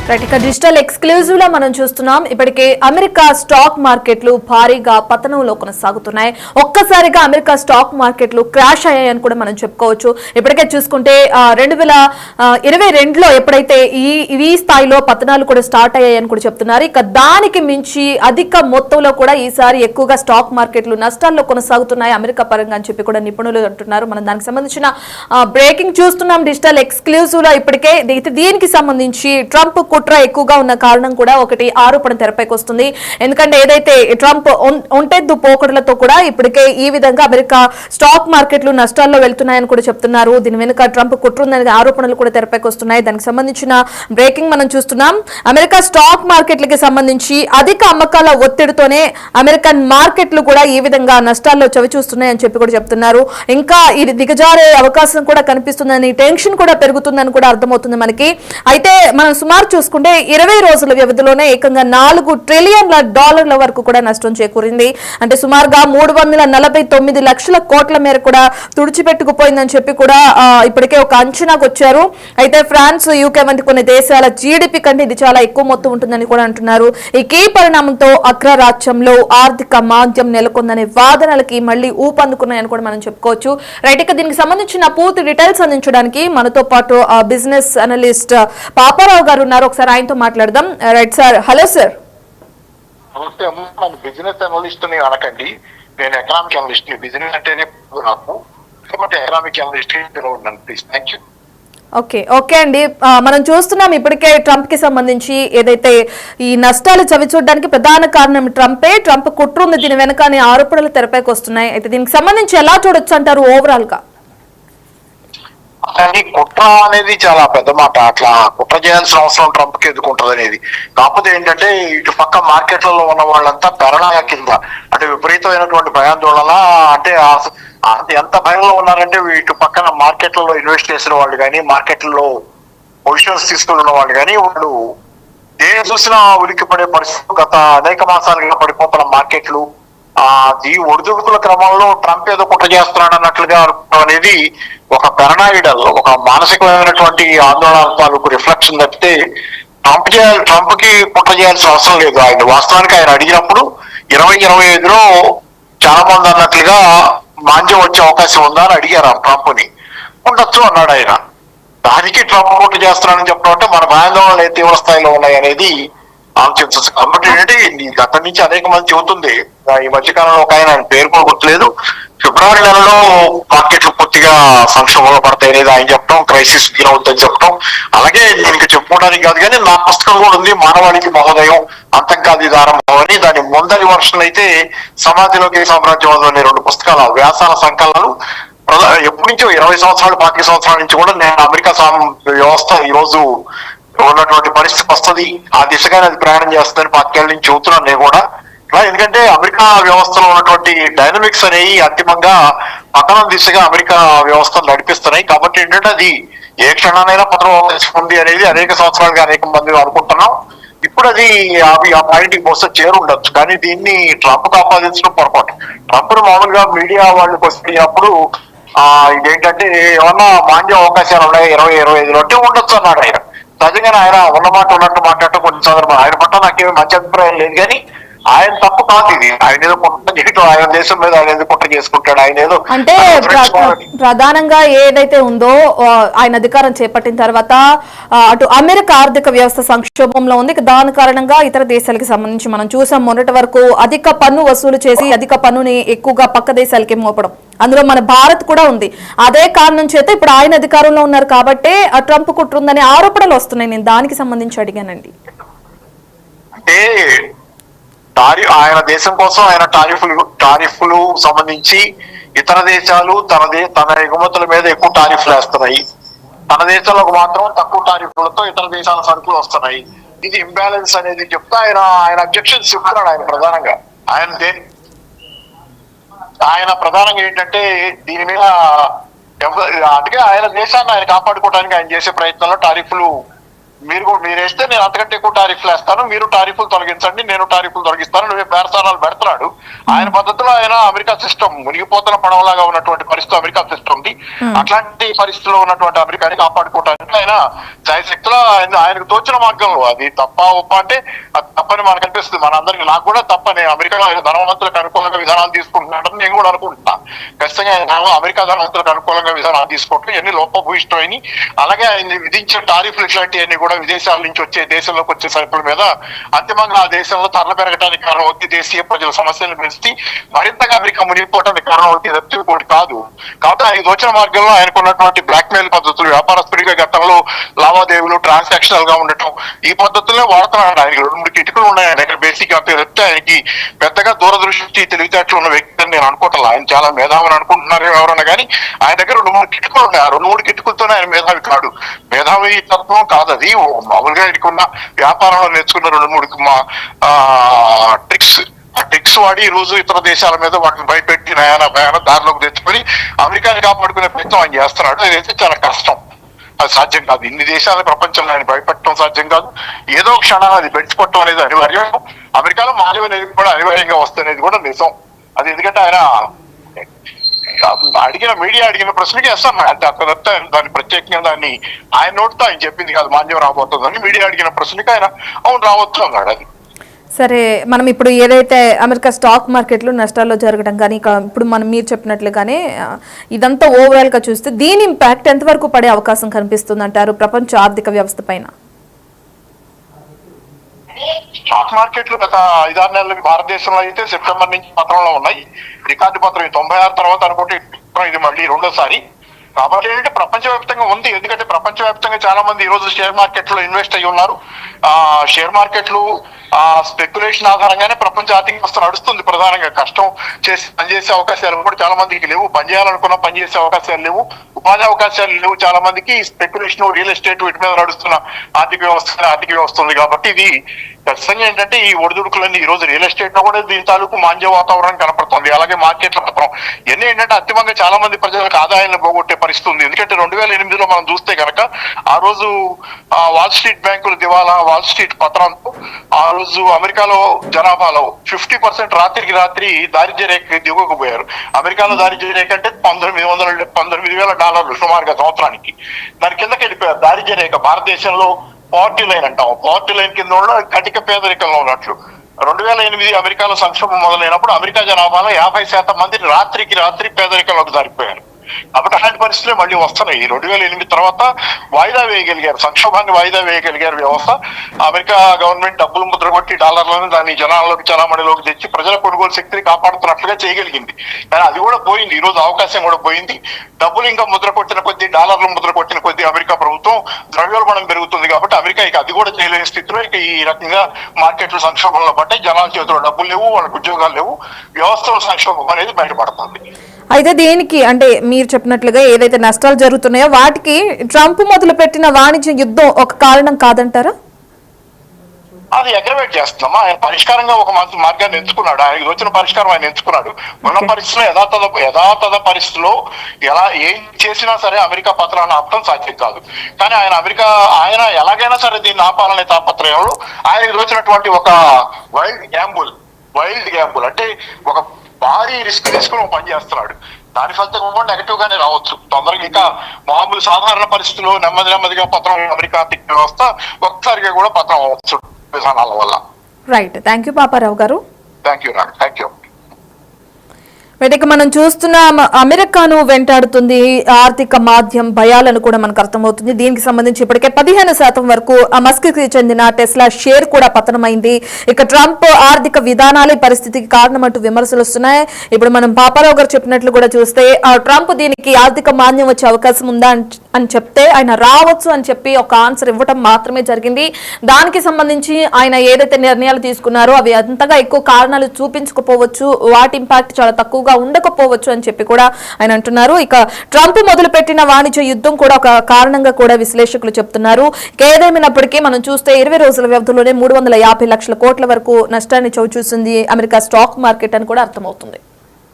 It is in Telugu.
రైట్, ఇక డిజిటల్ ఎక్స్క్లూజివ్ లో మనం చూస్తున్నాం. ఇప్పటికే అమెరికా స్టాక్ మార్కెట్లు భారీగా పతనంలో కొనసాగుతున్నాయి. ఒక్కసారిగా అమెరికా స్టాక్ మార్కెట్లు క్రాష్ అయ్యాయని కూడా మనం చెప్పుకోవచ్చు. ఇప్పటికే చూసుకుంటే 2022లో ఎప్పుడైతే ఈ స్థాయిలో పతనాలు కూడా స్టార్ట్ అయ్యాయని కూడా చెప్తున్నారు. ఇక దానికి మించి అధిక మొత్తంలో కూడా ఈసారి ఎక్కువగా స్టాక్ మార్కెట్లు నష్టాల్లో కొనసాగుతున్నాయి అమెరికా పరంగా అని చెప్పి కూడా నిపుణులు అంటున్నారు. మనం దానికి సంబంధించిన బ్రేకింగ్ చూస్తున్నాం డిజిటల్ ఎక్స్క్లూజివ్ లో. ఇప్పటికే దీనికి సంబంధించి ట్రంప్ కుట్ర ఎక్కువగా ఉన్న కారణం కూడా ఒకటి ఆరోపణ తెరపైకి వస్తుంది. ఎందుకంటే ఏదైతే ట్రంప్ ఒంటెద్దు పోకడలతో కూడా ఇప్పటికే ఈ విధంగా అమెరికా స్టాక్ మార్కెట్లు నష్టాల్లో వెళ్తున్నాయని కూడా చెప్తున్నారు. దీని వెనుక ట్రంప్ కుట్ర ఉందనే ఆరోపణలు కూడా తెరపైకి వస్తున్నాయి. దానికి సంబంధించిన బ్రేకింగ్ మనం చూస్తున్నాం. అమెరికా స్టాక్ మార్కెట్లకి సంబంధించి అధిక అమ్మకాల ఒత్తిడితోనే అమెరికన్ మార్కెట్లు కూడా ఈ విధంగా నష్టాల్లో చవిచూస్తున్నాయని చెప్పి కూడా చెప్తున్నారు. ఇంకా ఇది దిగజారే అవకాశం కూడా కనిపిస్తుందని, టెన్షన్ కూడా పెరుగుతుందని కూడా అర్థమవుతుంది మనకి. అయితే మనం సుమారు చూసుకుంటే 20 రోజుల వ్యవధిలోనే ఏకంగా $4 ట్రిలియన్ల వరకు కూడా నష్టం చేకూరింది. అంటే సుమారుగా 349 లక్షల కోట్ల మేర కూడా తుడిచిపెట్టుకుపోయిందని చెప్పి కూడా ఇప్పటికే ఒక అంచనాకు వచ్చారు. అయితే ఫ్రాన్స్, యూకే వంటి కొన్ని దేశాల జీడిపి కంటే ఇది చాలా ఎక్కువ మొత్తం ఉంటుందని కూడా అంటున్నారు. ఈ కీ పరిణామంతో అగ్రరాజ్యంలో ఆర్థిక మాంద్యం నెలకొందనే వాదనలకి మళ్ళీ ఊపందుకున్నాయని కూడా మనం చెప్పుకోవచ్చు. రైట్, ఇక దీనికి సంబంధించిన పూర్తి డీటెయిల్స్ అందించడానికి మనతో పాటు బిజినెస్ అనలిస్ట్ పాపారావు గారు ఉన్నారు. ఒకసారి ఆయనతో మాట్లాడదాం. Right sir. Hello sir. నమస్తే అమ్మ. నేను బిజినెస్ అనలిస్ట్ ని అనకండి, నేను ఎకనామిక్ అనలిస్ట్ ని. బిజినెస్ అంటేనే నాకు, కాబట్టి ఎకనామిక్ అనలిస్ట్ ఉన్నాను ప్లీజ్. Thank you. ఓకే అండి. మనం చూస్తున్నాం ఇప్పటికే ట్రంప్ కి సంబంధించి ఏదైతే ఈ నష్టాలు చవిచూడడానికి ప్రధాన కారణం ట్రంప్ కుట్ర ఉంది దీని వెనక అనే ఆరోపణలు తెరపైకి వస్తున్నాయి. అయితే దీనికి సంబంధించి ఎలా చూడొచ్చు అంటారు ఓవరాల్ గా? కానీ కుట్ర అనేది చాలా పెద్ద మాట. అట్లా కుట్ర చేయాల్సిన అవసరం ట్రంప్ కి ఎదుర్కొంటది అనేది. కాకపోతే ఏంటంటే ఇటు పక్క మార్కెట్లలో ఉన్న వాళ్ళంతా పెరణాల కింద, అంటే విపరీతమైనటువంటి భయాందోళన, అంటే ఎంత భయంలో ఉన్నారంటే ఇటు పక్కన మార్కెట్లలో ఇన్వెస్ట్ చేసిన వాళ్ళు కానీ, మార్కెట్లలో పొజిషన్స్ తీసుకున్న వాళ్ళు కానీ, వాళ్ళు దేని చూసినా ఉలిక్కి పడే పరిస్థితి. గత అనేక మాసాలుగా పడిపోతున్న మార్కెట్లు ఈ ఒడిదుడుకుల క్రమంలో ట్రంప్ ఏదో కుట్ర చేస్తున్నాడు అన్నట్లుగా అనేది ఒక పెరనాయిడల్, ఒక మానసికమైనటువంటి ఆందోళన తాలూకు రిఫ్లెక్షన్ తప్పితే ట్రంప్ కి కుట్ర చేయాల్సిన అవసరం లేదు. ఆయన వాస్తవానికి ఆయన అడిగినప్పుడు 2025లో చాలా మంది అన్నట్లుగా మాంద్యం వచ్చే అవకాశం ఉందా అని అడిగారు ట్రంప్ ని. ఉండొచ్చు అన్నాడు ఆయన. దానికి ట్రంప్ కుట్ర చేస్తున్నాడని చెప్పడం అంటే మన భయాందోళనలు ఏ తీవ్ర స్థాయిలో ఉన్నాయి అనేది ఆలోచించవచ్చు. కాబట్టి ఏంటంటే గత నుంచి అనేక మంది చెబుతుంది. ఈ మధ్యకాలంలో ఒక ఆయన పేరు కూడా గుర్తులేదు, ఫిబ్రవరి నెలలో మార్కెట్లు పూర్తిగా సంక్షోభంలో పడతాయి అనేది ఆయన చెప్పడం, క్రైసిస్ అవుతుందని చెప్పడం. అలాగే దీనికి చెప్పుకోవడానికి కాదు కానీ నా పుస్తకం కూడా ఉంది, మానవాళికి మహోదయం అంతం కాదు ఇది ఆరంభం అని. దాని ముందరి వర్షన్ అయితే సమాధిలోకి సామ్రాజ్యవాదం అనే 2 పుస్తకాలు, వ్యాసాల సంకలనాలు. ఎప్పటి నుంచో 20 సంవత్సరాలు 25 సంవత్సరాల నుంచి కూడా నేను అమెరికా వ్యవస్థ ఈ రోజు ఉన్నటువంటి పరిస్థితి వస్తుంది, ఆ దిశగానే అది ప్రయాణం చేస్తుందని 5 ఏళ్ల నుంచి చెబుతున్నాను నేను కూడా. ఎందుకంటే అమెరికా వ్యవస్థలో ఉన్నటువంటి డైనమిక్స్ అనేవి అంతిమంగా పతనం దిశగా అమెరికా వ్యవస్థను నడిపిస్తున్నాయి. కాబట్టి ఏంటంటే అది ఏ క్షణానైనా పతనం ఉంది అనేది అనేక సంవత్సరాలుగా అనేక మంది అనుకుంటున్నాం. ఇప్పుడు అది ఆ పాయింట్కి బహుశా చేరుండొచ్చు. కానీ దీన్ని ట్రంప్ ఆపాదించడం పొరపాటు. ట్రంప్ మామూలుగా మీడియా వాళ్ళకి వచ్చినప్పుడు ఇదేంటంటే ఏమన్నా మాంద్య అవకాశాలు ఉన్నాయి 2025లో అంటే ఉండొచ్చు అన్నాడు ఆయన. సహజంగానే ఆయన ఉన్నమాట ఉన్నట్టు మాట్లాడటం కొన్ని సందర్భాలు. ఆయన పట్ల నాకేమీ మంచి అభిప్రాయం లేదు, కానీ ఆయన తప్పు కాదు ఇది. ఆయన ఏదో కుట్ర చేయటం, ఆయన దేశం మీద ఆయన ఏదో కుట్ర చేసుకుంటాడు. ఆయన ఏదో అంటే ప్రధానంగా ఏదైతే ఉందో ఆయన అధికారం చేపట్టిన తర్వాత అటు అమెరికా ఆర్థిక వ్యవస్థ సంక్షోభంలో ఉంది. దాని కారణంగా ఇతర దేశాలకు సంబంధించి మనం చూసాం, మొన్నటి వరకు అధిక పన్ను వసూలు చేసి అధిక పన్నుని ఎక్కువగా పక్క దేశాలకి మోపడం, అందులో మన భారత్ కూడా ఉంది. అదే కారణం చేత ఇప్పుడు ఆయన అధికారంలో ఉన్నారు కాబట్టి ఆ ట్రంప్ కుట్ర ఉందనే ఆరోపణలు వస్తున్నాయి. నేను దానికి సంబంధించి అడిగానండి. అంటే ఆయన దేశం కోసం ఆయన టారిఫ్లు సంబంధించి ఇతర దేశాలు తన ఎగుమతుల మీద ఎక్కువ టారిఫ్లు వేస్తున్నాయి, తన దేశంలోకి మాత్రం తక్కువ టారిఫ్లతో ఇతర దేశాల సరుకులు వస్తున్నాయి. ఇది ఇంబ్యాలెన్స్ అనేది చెప్తా ఆయన అబ్జెక్షన్స్ చెప్తున్నాడు. ఆయన ప్రధానంగా ఏంటంటే దీని మీద అందుకే ఆయన దేశాన్ని ఆయన కాపాడుకోవడానికి ఆయన చేసే ప్రయత్నంలో టారిఫ్లు మీరు వేస్తే నేను అంతకంటే ఎక్కువ టారిఫ్లు వేస్తాను, మీరు టారిఫ్లు తొలగించండి, నేను టారిఫ్లు తొలగిస్తాను, నువ్వే బేరసారాలు పెడతాడు. ఆయన పద్ధతిలో ఆయన అమెరికా సిస్టమ్ మునిగిపోతున్న పడవలాగా ఉన్నటువంటి పరిస్థితి అమెరికా సిస్టమ్ ది. అట్లాంటి పరిస్థితిలో ఉన్నటువంటి అమెరికాని కాపాడుకోవడానికి ఆయన శాయశక్తిలో ఆయనకు తోచిన మార్గంలో, అది తప్ప ఒప్ప అంటే అది తప్పని మనకు అనిపిస్తుంది. మనందరికి, నాకు కూడా తప్పని, అమెరికాలో ఆయన ధనవంతులకు అనుకూలంగా విధానాలు తీసుకుంటున్నాడని నేను కూడా అనుకుంటున్నా. ఖచ్చితంగా ఆయన అమెరికా ధనవంతులకు అనుకూలంగా విధానాలు తీసుకోవటం ఎన్ని లోపభూయిష్టమైనవి. అలాగే ఆయన విధించిన టారిఫ్లు ఇట్లాంటివన్నీ కూడా విదేశాల నుంచి వచ్చే, దేశంలోకి వచ్చే సరుకుల మీద అంతిమంగా ఆ దేశంలో ధరలు పెరగడానికి కారణం అవుతుంది, దేశీయ ప్రజల సమస్యలను పెంచి మరింతగా అమెరికా మునిగిపోవడానికి కారణం అవుతుంది, తప్పిపోటీ కాదు. కాబట్టి ఆయన వచ్చిన మార్గంలో ఆయనకున్నటువంటి బ్లాక్ మెయిల్ పద్ధతులు, వ్యాపారస్తుడిగా గతంలో లావాదేవీలు ట్రాన్సాక్షనల్ గా ఉండటం, ఈ పద్ధతుల్లో వాడుతున్నాడు. ఆయనకి 2-3 కిటుకులు ఉన్నాయి ఆయన దగ్గర. బేసిక్ గా చెప్తే ఆయనకి పెద్దగా దూరదృష్టి తెలివితేటలు ఉన్న వ్యక్తి అని నేను అనుకుంటాను. ఆయన చాలా మేధావిని అనుకుంటున్నారు ఎవరన్నా కానీ, ఆయన దగ్గర 2-3 కిటుకులు ఉన్నాయి. ఆ 2-3 కిటుకులతోనే ఆయన మేధావి కాడు. మేధావి తత్వం కాదు అది. మామూలుగా ఆయనకున్న వ్యాపారంలో నేర్చుకున్న 2-3 ట్రిక్స్, ఆ ట్రిక్స్ వాడి ఈ రోజు ఇతర దేశాల మీద వాటిని భయపెట్టి భయాన దారిలోకి తెచ్చుకొని అమెరికాని కాపాడుకునే ప్రయత్నం ఆయన చేస్తున్నాడు. అదైతే చాలా కష్టం, అది సాధ్యం కాదు. ఇన్ని దేశాల ప్రపంచంలో ఆయన భయపెట్టడం సాధ్యం కాదు. ఏదో క్షణాన్ని అది పెంచుకోవటం అనేది అనివార్యం. అమెరికాలో మానవ అనేది కూడా అనివార్యంగా వస్తున్నది కూడా నిజం. అది ఎందుకంటే ఆయన మీడియా అడిగిన ప్రశ్నకి వేస్తాను అంటే అక్కడ దాన్ని ప్రత్యేకంగా దాన్ని ఆయన నోటితో ఆయన చెప్పింది కాదు, మాంద్యం రాబోతుందని. మీడియా అడిగిన ప్రశ్నకి ఆయన అవును రావచ్చు అన్నాడు. అది సరే, మనం ఇప్పుడు ఏదైతే అమెరికా స్టాక్ మార్కెట్లు నష్టాల్లో జరగడం కానీ, ఇప్పుడు మీరు చెప్పినట్లుగానే ఇదంతా ఓవరాల్ గా చూస్తే దీని ఇంపాక్ట్ ఎంతవరకు పడే అవకాశం కనిపిస్తుంది అంటారు ప్రపంచ ఆర్థిక వ్యవస్థ పైన? స్టాక్ మార్కెట్లు గత 5-6 నెలలకి భారతదేశంలో అయితే సెప్టెంబర్ నుంచి పత్రంలో ఉన్నాయి. రికార్డు పత్రం 96 తర్వాత అనుకుంటే ఇది మళ్ళీ రెండోసారి. కాబట్టి ఏంటంటే ప్రపంచవ్యాప్తంగా ఉంది. ఎందుకంటే ప్రపంచవ్యాప్తంగా చాలా మంది ఈ రోజు షేర్ మార్కెట్ లో ఇన్వెస్ట్ అయ్యి ఉన్నారు. షేర్ మార్కెట్లు స్పెక్యులేషన్ ఆధారంగానే ప్రపంచ ఆర్థిక వ్యవస్థ నడుస్తుంది. ప్రధానంగా కష్టం చేసి పనిచేసే అవకాశాలు కూడా చాలా మందికి లేవు. పనిచేయాలనుకున్నా పనిచేసే అవకాశాలు లేవు, ఉపాధి అవకాశాలు లేవు. చాలా మందికి స్పెక్యులేషన్, రియల్ ఎస్టేట్ వీటి మీద నడుస్తున్న ఆర్థిక వ్యవస్థ ఉంది. కాబట్టి ఇది ఖచ్చితంగా ఏంటంటే ఈ ఒడిదుడుకులన్నీ ఈ రోజు రియల్ ఎస్టేట్ లో కూడా దీని తాలూకు మాంద్య వాతావరణం కనపడుతుంది. అలాగే మార్కెట్ల పత్రం ఇవన్నీ ఏంటంటే అంతిమంగా చాలా మంది ప్రజలకు ఆదాయాలను పోగొట్టే పరిస్థితి ఉంది. ఎందుకంటే 2008లో మనం చూస్తే కనుక ఆ రోజు వాల్ స్ట్రీట్ బ్యాంకులు దివాలా, వాల్ స్ట్రీట్ పత్రంతో ఆ రోజు అమెరికాలో జనాభాలో 50% రాత్రికి రాత్రి దారిద్ర్య రేఖ దిగువకపోయారు. అమెరికాలో దారిద్ర్య రేఖ అంటే $19,000 సుమారుగా సంవత్సరానికి. దాని కిందకి వెళ్ళిపోయారు. దారిద్ర్య రేఖ భారతదేశంలో పావర్టీ లైన్ అంటాం. పావర్టీ లైన్ కింద ఉన్న కటిక పేదరికంలో ఉన్నట్లు. 2008 అమెరికాలో సంక్షోభం మొదలైనప్పుడు అమెరికా జనాభాలో 50% మంది రాత్రికి రాత్రి పేదరికంలోకి జారిపోయారు. కాబట్టి అలాంటి పరిస్థితులు మళ్ళీ వస్తున్నాయి. 2008 తర్వాత వాయిదా వేయగలిగారు, సంక్షోభాన్ని వాయిదా వేయగలిగారు వ్యవస్థ. అమెరికా గవర్నమెంట్ డబ్బులు ముద్రగొట్టి డాలర్లను దాన్ని జనాల్లోకి చలామణిలోకి తెచ్చి ప్రజల కొనుగోలు శక్తిని కాపాడుతున్నట్లుగా చేయగలిగింది. కానీ అది కూడా పోయింది. ఈ రోజు అవకాశం కూడా పోయింది. డబ్బులు ఇంకా ముద్ర కొట్టిన కొద్దీ, డాలర్లు ముద్ర కొట్టిన కొద్దీ అమెరికా ప్రభుత్వం ద్రవ్యోల్బణం పెరుగుతుంది. కాబట్టి అమెరికా ఇక అది కూడా చేయలేని స్థితిలో ఇక ఈ రకంగా మార్కెట్లు సంక్షోభంలో పడ్డాయి. జనాల చేతిలో డబ్బులు లేవు, వాళ్ళకి ఉద్యోగాలు లేవు, వ్యవస్థలో సంక్షోభం అనేది బయటపడుతుంది. అయితే దీనికి అంటే మీరు చెప్పినట్లుగా ఏదైతే నష్టాలు జరుగుతున్నాయో వాటికి ట్రంప్ మొదలుపెట్టిన వాణిజ్య యుద్ధం ఒక కారణం కాదంటారా? అది అగ్రవేట్ చేస్తున్నామా? ఆయన పరిష్కారంగా ఒక మార్గాన్ని ఎంచుకున్నాడు. ఆయనకి వచ్చిన పరిష్కారం ఆయన ఎంచుకున్నాడు. ఉన్న పరిస్థితిలో యథాతథ పరిస్థితిలో ఎలా ఏం చేసినా సరే అమెరికా పత్రాన్ని ఆపడం సాధ్యం కాదు. కానీ ఆయన ఎలాగైనా సరే దీన్ని ఆపాలనే తాపత్రయంలో ఆయనకి వచ్చినటువంటి ఒక వైల్డ్ గ్యాంబుల్ అంటే ఒక భారీ రిస్క్ తీసుకుని పనిచేస్తున్నాడు. దాని ఫలితం కూడా నెగటివ్ గానే రావచ్చు. తొందరగా ఇంకా మామూలు సాధారణ పరిస్థితుల్లో నెమ్మదిగా పత్రం అమెరికా ఆర్థిక వ్యవస్థ ఒక్కసారిగా కూడా పత్రం అవ్వచ్చు విధానాల వల్ల. రైట్, థ్యాంక్ యూ పాపారావు గారు. Thank you. వీటికి మనం చూస్తున్న అమెరికాను వెంటాడుతుంది ఆర్థిక మాధ్యం భయాలను కూడా మనకు అర్థమవుతుంది. దీనికి సంబంధించి ఇప్పటికే 15% వరకు మస్క్ కి చెందిన టెస్లా షేర్ కూడా పతనమైంది. ఇక ట్రంప్ ఆర్థిక విధానాలు ఈ పరిస్థితికి కారణమంటూ విమర్శలు వస్తున్నాయి. ఇప్పుడు మనం పాపారావు గారు చెప్పినట్లు కూడా చూస్తే ట్రంప్ దీనికి ఆర్థిక మాంద్యం వచ్చే అవకాశం ఉందా అని చెప్తే ఆయన రావచ్చు అని చెప్పి ఒక ఆన్సర్ ఇవ్వటం మాత్రమే జరిగింది. దానికి సంబంధించి ఆయన ఏదైతే నిర్ణయాలు తీసుకున్నారో అవి అంతగా ఎక్కువ కారణాలు చూపించకపోవచ్చు, వాటి ఇంపాక్ట్ చాలా తక్కువగా ఉండకపోవచ్చు అని చెప్పి కూడా ఆయన అంటున్నారు. ఇక ట్రంప్ మొదలుపెట్టిన వాణిజ్య యుద్ధం కూడా ఒక కారణంగా కూడా విశ్లేషకులు చెప్తున్నారు. ఏదేమైనప్పటికీ మనం చూస్తే 20 రోజుల వ్యవధిలోనే 350 లక్షల కోట్ల వరకు నష్టాన్ని చవిచూసింది అమెరికా స్టాక్ మార్కెట్ అని కూడా అర్థమవుతుంది.